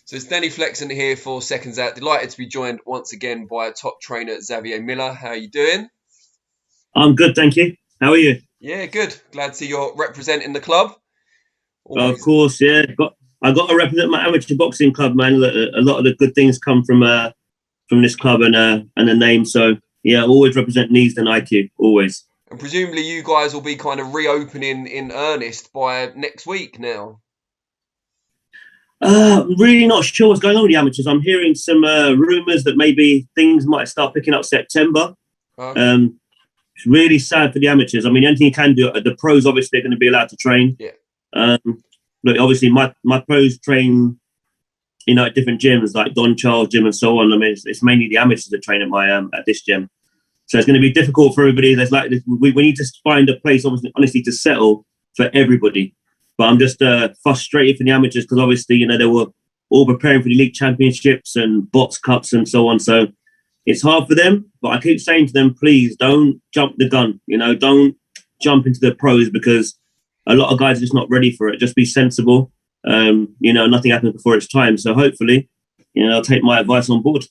So it's Danny Flexen here for Seconds Out. Delighted to be joined once again by top trainer Xavier Miller. How are you doing? I'm good, thank you. How are you? Yeah, good. Glad to see you're representing the club. Of Always. course, yeah. I got to represent my amateur boxing club, man. A lot of the good things come from this club and the name. So yeah, always represent knees and IQ, always. And presumably you guys will be kind of reopening in earnest by next week now. Really not sure what's going on with the amateurs. I'm hearing some rumours that maybe things might start picking up September. Okay. It's really sad for the amateurs. I mean, anything you can do. The pros obviously are going to be allowed to train. Yeah. But obviously my pros train, at different gyms like Don Charles Gym and so on. I mean, it's mainly the amateurs that train at my at this gym. So it's going to be difficult for everybody. We need to find a place, obviously, honestly, to settle for everybody. But I'm just frustrated for the amateurs because obviously, they were all preparing for the league championships and box cups and so on. So it's hard for them. But I keep saying to them, please don't jump the gun. Don't jump into the pros because a lot of guys are just not ready for it. Just be sensible. Nothing happens before it's time. So hopefully, I'll take my advice on board.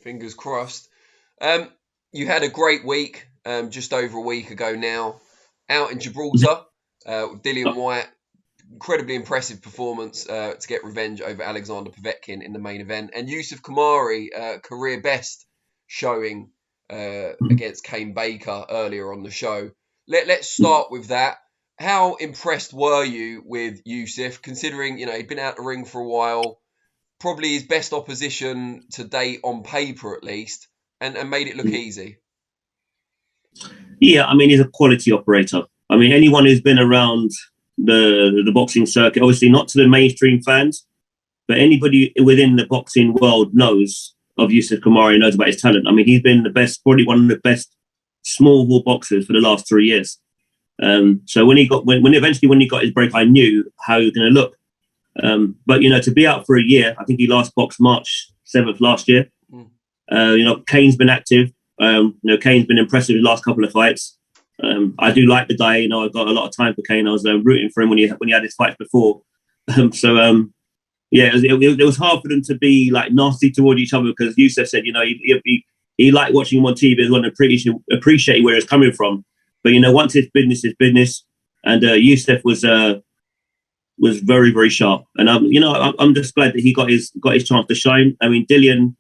Fingers crossed. You had a great week just over a week ago now out in Gibraltar with Dillian Whyte. Incredibly impressive performance to get revenge over Alexander Povetkin in the main event. And Yusuf Kamari, career best showing against Kane Baker earlier on the show. Let's start with that. How impressed were you with Yusuf, considering, he'd been out the ring for a while, probably his best opposition to date on paper at least, and made it look easy? Yeah, I mean, he's a quality operator. I mean, anyone who's been around the boxing circuit, obviously not to the mainstream fans, but anybody within the boxing world knows of Yusuf Kamari, knows about his talent. I mean, he's been the best, probably one of the best small ball boxers for the last 3 years. So when he got his break, I knew how he was going to look. But to be out for a year, I think he last boxed March 7th last year. Kane's been active. Kane's been impressive in the last couple of fights. I do like the guy. I've got a lot of time for Kane. I was rooting for him when he had his fights before. It was hard for them to be like nasty toward each other because Yusuf said, he liked watching him on TV as well and appreciate where it's coming from. But once it's business, and Yusuf was very, very sharp. And I'm just glad that he got his chance to shine. I mean, Dillian,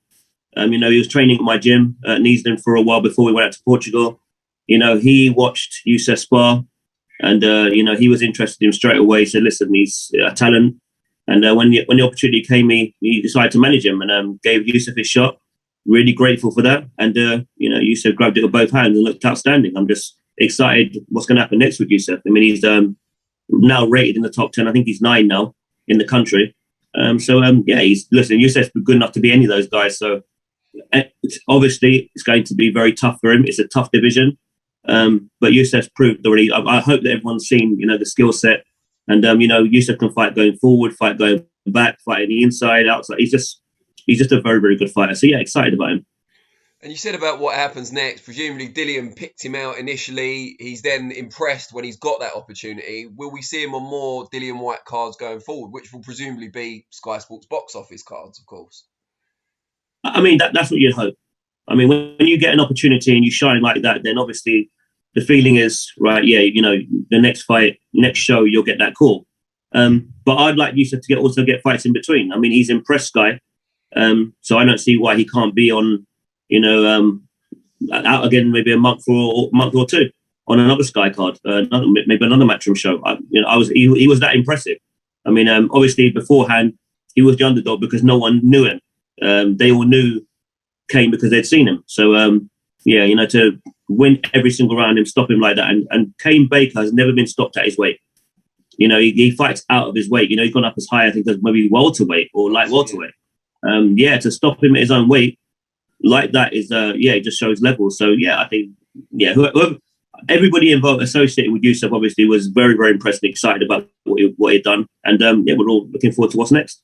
he was training at my gym at Neasden for a while before we went out to Portugal. He watched Yusuf spar, and he was interested in him straight away. He said, "Listen, he's a talent." And when the opportunity came, he decided to manage him and gave Yusuf his shot. Really grateful for that. And Yusuf grabbed it with both hands and looked outstanding. I'm just excited what's going to happen next with Yusuf. I mean, he's now rated in the top 10. I think he's 9 now in the country. Yusuf's good enough to be any of those guys. So obviously it's going to be very tough for him. It's a tough division. But Yusuf's proved already. I hope that everyone's seen, the skill set. And Yusuf can fight going forward, fight going back, fight on the inside, outside. He's just a very, very good fighter. So yeah, excited about him. And you said about what happens next. Presumably Dillian picked him out initially. He's then impressed when he's got that opportunity. Will we see him on more Dillian Whyte cards going forward, which will presumably be Sky Sports box office cards, of course? I mean, that's what you'd hope. I mean, when you get an opportunity and you shine like that, then obviously the feeling is, right, yeah, the next fight, next show, you'll get that call. But I'd like Yusuf to also get fights in between. I mean, he's impressed guy. So I don't see why he can't be on, out again maybe a month or two on another Sky card, maybe another Matchroom show. He was that impressive. I mean, obviously beforehand he was the underdog because no one knew him. They all knew Kane because they'd seen him. So to win every single round and stop him like that, and Kane Baker has never been stopped at his weight. He fights out of his weight. He's gone up as high, I think, as maybe welterweight or light welterweight. To stop him at his own weight like that is, it just shows levels. So I think, whoever, everybody involved associated with Yusuf obviously was very, very impressed and excited about what he'd done. And we're all looking forward to what's next.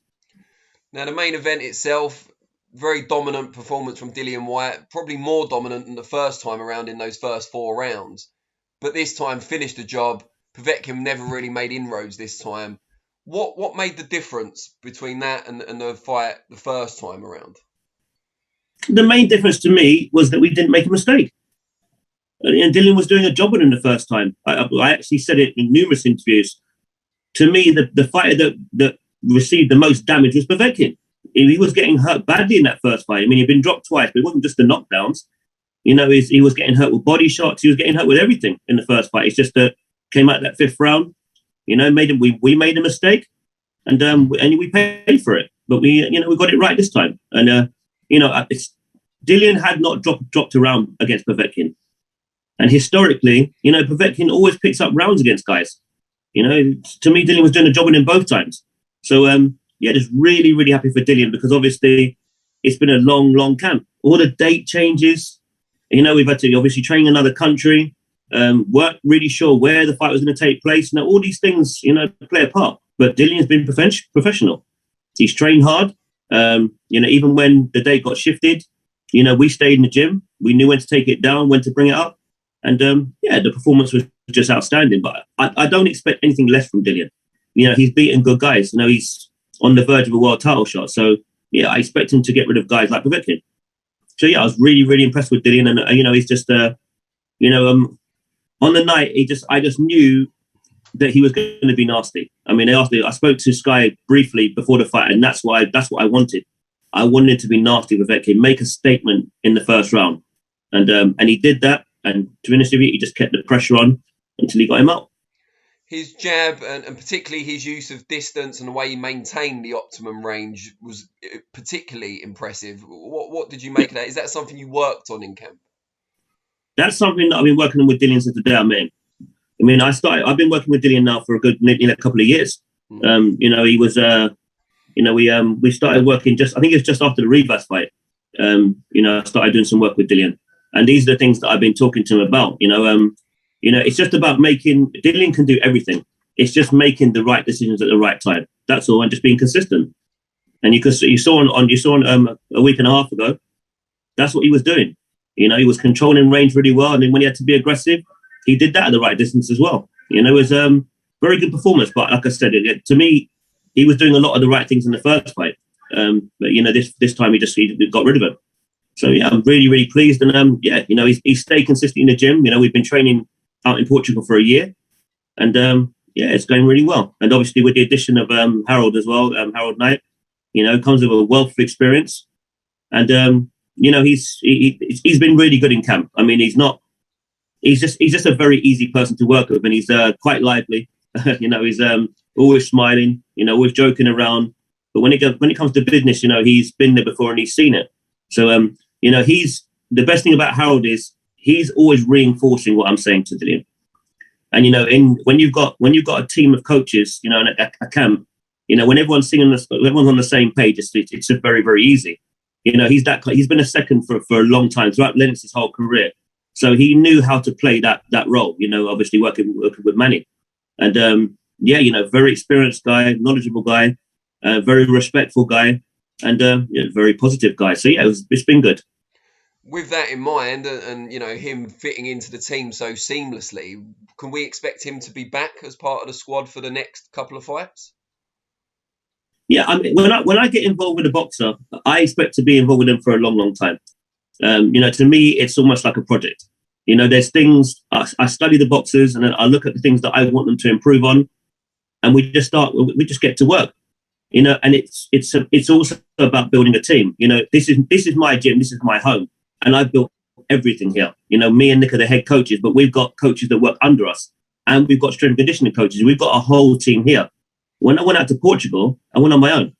Now the main event itself, very dominant performance from Dillian Whyte, probably more dominant than the first time around in those first 4 rounds. But this time finished the job. Povetkin never really made inroads this time. What made the difference between that and the fight the first time around? The main difference to me was that we didn't make a mistake. And Dillian was doing a job on him the first time. I actually said it in numerous interviews. To me, the fighter that received the most damage was Povetkin. He was getting hurt badly in that first fight. I mean, he'd been dropped twice, but it wasn't just the knockdowns. You know, he was getting hurt with body shots. He was getting hurt with everything in the first fight. It's just that came out that fifth round. You know, we made a mistake, and we paid for it. But we got it right this time. And Dillian had not dropped a round against Povetkin. And historically, you know, Povetkin always picks up rounds against guys. You know, to me, Dillian was doing a job on him both times. So, just really, really happy for Dillian, because obviously it's been a long, long camp. All the date changes. You know, we've had to obviously train another country, weren't really sure where the fight was going to take place. Now, all these things, you know, play a part. But Dillian's been professional. He's trained hard. Even when the date got shifted, you know, we stayed in the gym. We knew when to take it down, when to bring it up. And, the performance was just outstanding. But I don't expect anything less from Dillian. You know, he's beaten good guys. You know, he's on the verge of a world title shot. So, I expect him to get rid of guys like Povetkin. So, I was really, really impressed with Dillian. And, he's just, on the night, I just knew that he was going to be nasty. I mean, I spoke to Sky briefly before the fight, and that's what I wanted. I wanted to be nasty with Povetkin, make a statement in the first round. And he did that. And to be honest with you, he just kept the pressure on until he got him out. His jab and particularly his use of distance and the way he maintained the optimum range was particularly impressive. What did you make of that? Is that something you worked on in camp? That's something that I've been working on with Dillian since the day I met him. I mean, I've been working with Dillian now for a couple of years. He was, we started working I think it was just after the Rivas fight. I started doing some work with Dillian. And these are the things that I've been talking to him about. It's just about Dillian can do everything. It's just making the right decisions at the right time. That's all, and just being consistent. And you saw a week and a half ago, that's what he was doing. You know, he was controlling range really well, and then when he had to be aggressive, he did that at the right distance as well. You know, it was very good performance. But like I said, to me, he was doing a lot of the right things in the first fight. But this time he got rid of it. So, I'm really, really pleased. And, he's stayed consistent in the gym. You know, we've been training out in Portugal for a year. And, it's going really well. And obviously with the addition of Harold as well, Harold Knight, comes with a wealth of experience. And, he's been really good in camp. I mean, he's just a very easy person to work with. And he's quite lively. He's always smiling, always joking around. But when it comes to business, he's been there before and he's seen it. So, he's the best thing about Harold is he's always reinforcing what I'm saying to Dillian. And when you've got a team of coaches, in a camp, when everyone's everyone's on the same page, it's just very, very easy. He's been a second for a long time throughout Lennox's whole career, so he knew how to play that role. Obviously working with Manny, and very experienced guy, knowledgeable guy, very respectful guy. And very positive guy. So it's been good. With that in mind, and him fitting into the team so seamlessly, can we expect him to be back as part of the squad for the next couple of fights? Yeah, I mean, when I get involved with a boxer, I expect to be involved with them for a long, long time. To me, it's almost like a project. There's things I study the boxers, and then I look at the things that I want them to improve on, and we just get to work. And it's also about building a team. This is my gym, this is my home, and I've built everything here. Me and Nick are the head coaches, but we've got coaches that work under us, and we've got strength and conditioning coaches. We've got a whole team here. When I went out to Portugal, I went on my own.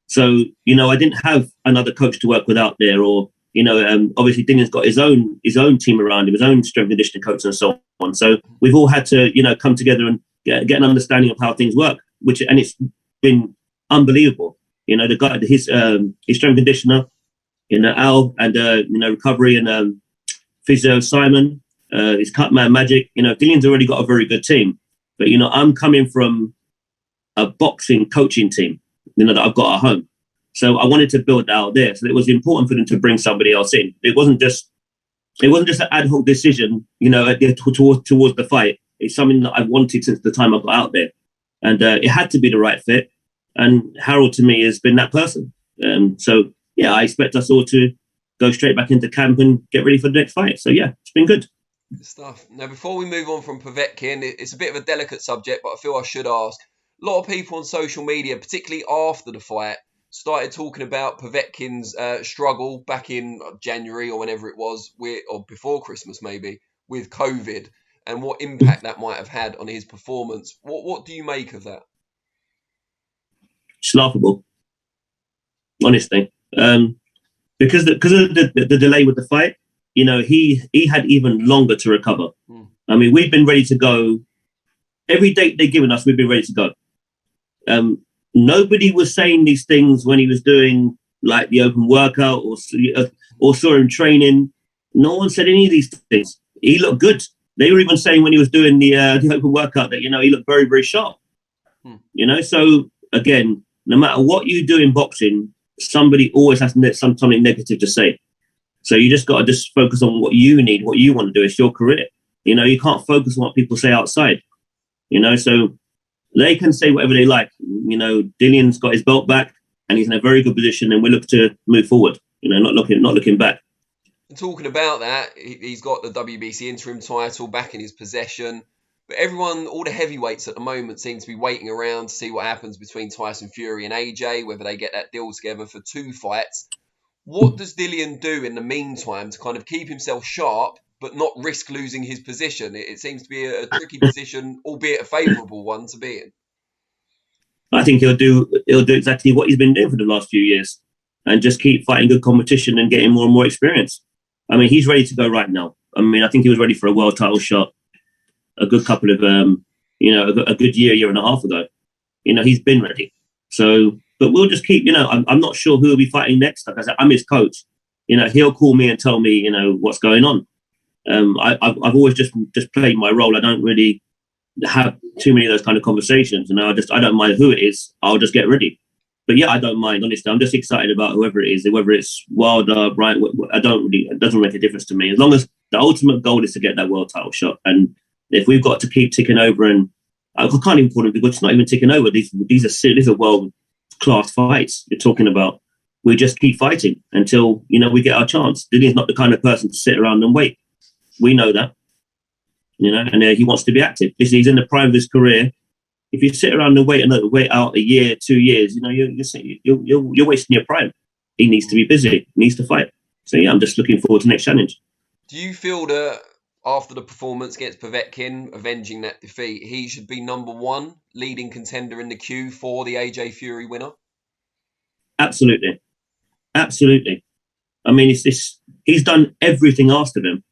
So I didn't have another coach to work with out there, or obviously Dillian's got his own team around him, his own strength and conditioning coach, and so on. So we've all had to come together and get an understanding of how things work, and it's been unbelievable. The guy, his strength conditioner, Al, and recovery and physio Simon, his cut man Magic. Dillian's already got a very good team, but I'm coming from a boxing coaching team, that I've got at home. So I wanted to build that out there. So it was important for them to bring somebody else in. It wasn't just an ad hoc decision, towards the fight. It's something that I wanted since the time I got out there. and it had to be the right fit. And Harold, to me, has been that person. So yeah, I expect us all to go straight back into camp and get ready for the next fight. So yeah, it's been good. Good stuff. Now, before we move on from Povetkin, it's a bit of a delicate subject, but I feel I should ask. A lot of people on social media, particularly after the fight, started talking about Povetkin's struggle back in January or whenever it was, or before Christmas maybe, with COVID, and what impact that might have had on his performance. What do you make of that? It's laughable, honestly, because of the delay with the fight. You know, he had even longer to recover. I mean, we've been ready to go. Every date they've given us, we've been ready to go. Nobody was saying these things when he was doing like the open workout or saw him training. No one said any of these things. He looked good. They were even saying when he was doing the open workout that, you know, he looked very, very sharp. You know, so again, no matter what you do in boxing, somebody always has something negative to say. So you just got to just focus on what you need, what you want to do. It's your career. You know, you can't focus on what people say outside. You know, so they can say whatever they like. You know, Dillian's got his belt back and he's in a very good position, and we look to move forward. You know, not looking back. And talking about that, he's got the WBC interim title back in his possession. But everyone, all the heavyweights at the moment, seem to be waiting around to see what happens between Tyson Fury and AJ, whether they get that deal together for 2 fights. What does Dillian do in the meantime to kind of keep himself sharp, but not risk losing his position? It seems to be a tricky position, albeit a favourable one to be in. I think he'll do exactly what he's been doing for the last few years, and just keep fighting good competition and getting more and more experience. I mean, he's ready to go right now. I mean, I think he was ready for a world title shot a good couple of, a good year and a half ago. You know, he's been ready. So, but we'll just keep, you know, I'm not sure who will be fighting next. Like I said, I'm his coach. You know, he'll call me and tell me, you know, what's going on. I've always just played my role. I don't really have too many of those kind of conversations. You know, I don't mind who it is. I'll just get ready. But yeah, I don't mind, honestly. I'm just excited about whoever it is, whether it's Wilder, right? It doesn't make a difference to me. As long as the ultimate goal is to get that world title shot. And if we've got to keep ticking over, and I can't even call them good, it's not even ticking over. These are world-class fights you're talking about. We just keep fighting until, you know, we get our chance. Dillian's not the kind of person to sit around and wait. We know that, you know, and he wants to be active. He's in the prime of his career. If you sit around and wait out a year, 2 years, you know, you're wasting your prime. He needs to be busy. He needs to fight. So yeah, I'm just looking forward to the next challenge. Do you feel that after the performance against Povetkin, avenging that defeat, he should be number 1 leading contender in the queue for the AJ Fury winner? Absolutely. Absolutely. I mean, he's done everything asked of him.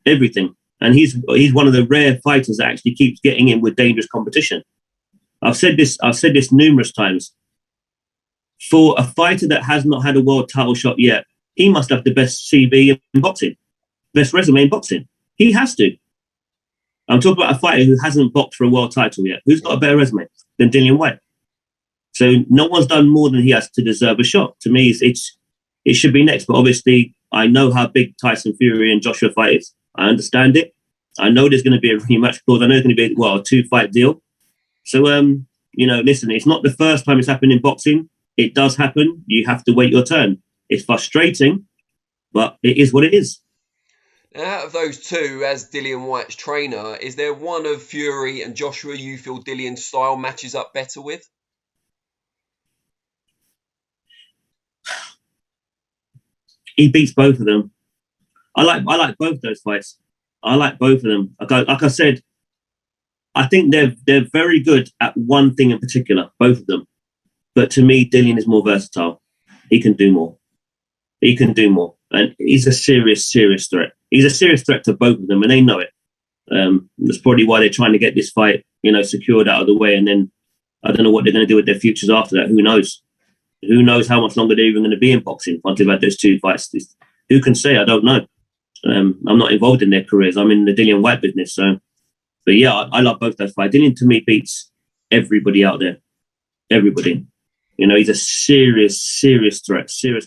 Everything. And he's one of the rare fighters that actually keeps getting in with dangerous competition. I've said this numerous times. For a fighter that has not had a world title shot yet, he must have the best CV in boxing, best resume in boxing. He has to. I'm talking about a fighter who hasn't boxed for a world title yet. Who's got a better resume than Dillian Whyte? So no one's done more than he has to deserve a shot. To me, it should be next. But obviously, I know how big Tyson Fury and Joshua fight is. I understand it. I know there's going to be a rematch clause. I know there's going to be a 2-fight deal. So, you know, listen, it's not the first time it's happened in boxing. It does happen. You have to wait your turn. It's frustrating, but it is what it is. Now, out of those two, as Dillian Whyte's trainer, is there one of Fury and Joshua you feel Dillian's style matches up better with? He beats both of them. I like both those fights. I like both of them. Like I said, I think they're very good at one thing in particular, both of them. But to me, Dillian is more versatile. He can do more. He can do more. And he's a serious threat. He's a serious threat to both of them, and they know it. That's probably why they're trying to get this fight, you know, secured out of the way. And then I don't know what they're going to do with their futures after that. Who knows? Who knows how much longer they're even going to be in boxing once they've had those 2 fights? Who can say? I don't know. I'm not involved in their careers. I'm in the Dillian Whyte business. So, but yeah, I love both those fights. Dillian, to me, beats everybody out there. Everybody. You know, he's a serious threat. Serious.